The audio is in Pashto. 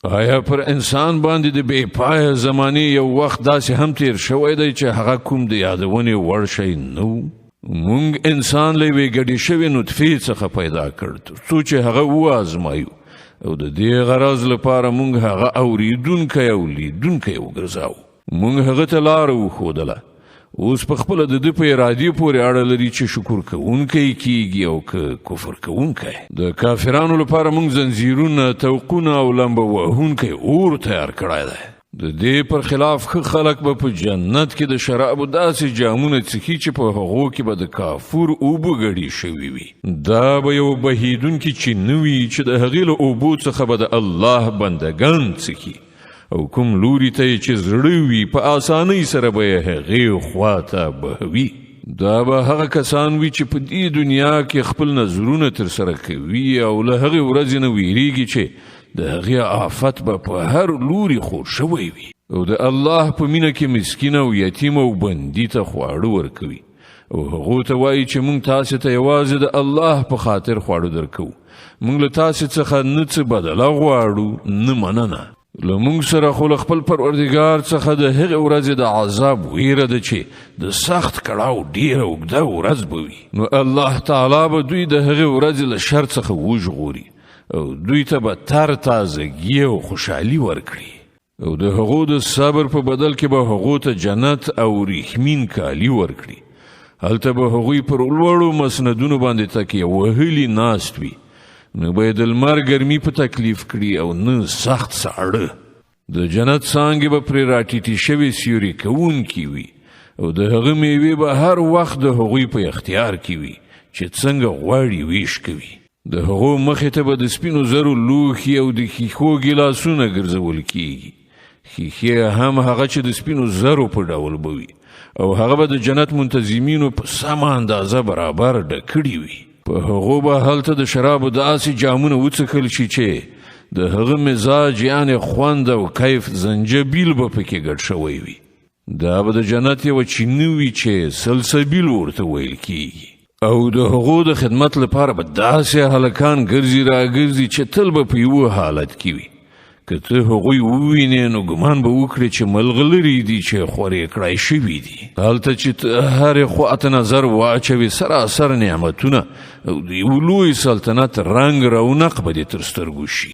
آیا پر انسان باندې د بې پایه زمانې یو وخت داسې هم تیر شوی دی چې هغه کوم د یادونې وړ شی نه و؟ مونږ انسان له یوې ګډې شوې نطفې څخه پیدا کړ تر څو چې هغه وازمایو او د دې غرض لپاره مونږ هغه اوریدونکی او لیدونکی وګرځاو. مونږ هغه ته لاره وښودله. اوس په خپله د ده په ارادې پورې اړه لري چې شکر کوونکی کیږي او که کفر کوونکی. د کافرانو لپاره مونږ زنځیرونه، توقونه او لمبه وهونکی اور تیار کړی دی. د دې پر خلاف ښه خلک به په جنت کې د شرابو داسې جامونه څښي چې په هغو کې به د کافور اوبه ګډې شوي وي. دا به یو بهیدونکي چې نه وي چې د هغې له اوبو څخه به د الله بندګان څښي او کوم لوري ته چې زړه وي په آسانۍ سره به یې هغې خواته بهوي. دا به هغه کسان وي چې په دې دنیا کې خپل نظرونه ترسره کوي او له هغې ورځې نه ویریږي چې د هغې آفت به په هر لوري خور شوی وي او د الله په مینه کې مسکین او یتیم او بندي ته خواړه ورکوي او هغو ته وایي چې مونږ تاسې ته یوازې د الله په خاطر خواړه درکوو. مونږ له تاسې څخه نه څه بدله غواړو نه مننه. له مونږ سره خو له خپل پروردګار څخه د هغې ورځې د عذاب ویره ده چې د سخت کړاو ډیره اوږده ورځ به وي. نو الله تعالی به دوی د هغې ورځې له شر څخه وژغوري او دوی ته به تر تازګي او خوشحالي ورکړي او د هغو د صبر په بدل کې به هغو ته جنت او ریښمین کالي ورکړي. هلته به هغوی پر لوړو مسندونو باندې تکیه وهلي ناست وي. نه به د لمر ګرمي په تکلیف کړي او نه سخت ساړه. د جنت څانګې به پرې راټیټې شوې سیوري کوونکي وي او د هغه میوې به هر وخت د هغوی په اختیار کې وي چې څنګه غواړي ویش کوي. د هغو مخې ته به د سپینو زرو لوښي او د ښیښو ګیلاسونه ګرځول کیږي. ښیښې هم هغه چې د سپینو زرو په ډول به وي او هغه به د جنت منتظمینو په سمه اندازه برابر ډکړي وي. په هغو به هلته د شرابو داسې جامونه وڅښل شي چې د هغه مزاج یعنې خوند او کیف زنجبیل به پکې ګډ شوی وي. دا به د جنت یوه چینه وي چې سلسبیل ورته ویل کیږي او د هغو د خدمت لپاره به داسې هلکان ګرځي راګرځي چې تل به په یوه حالت کې وي. که ته هغوی ووینې نو ګمان به وکړې چې ملغلرې دي چې خورې کړای شوي دي. هلته چې ته هرې خواته نظر واچوي سراسر نعمتونه او د یو لوی سلطنت رنګ رونق به دې تر سترګو شي.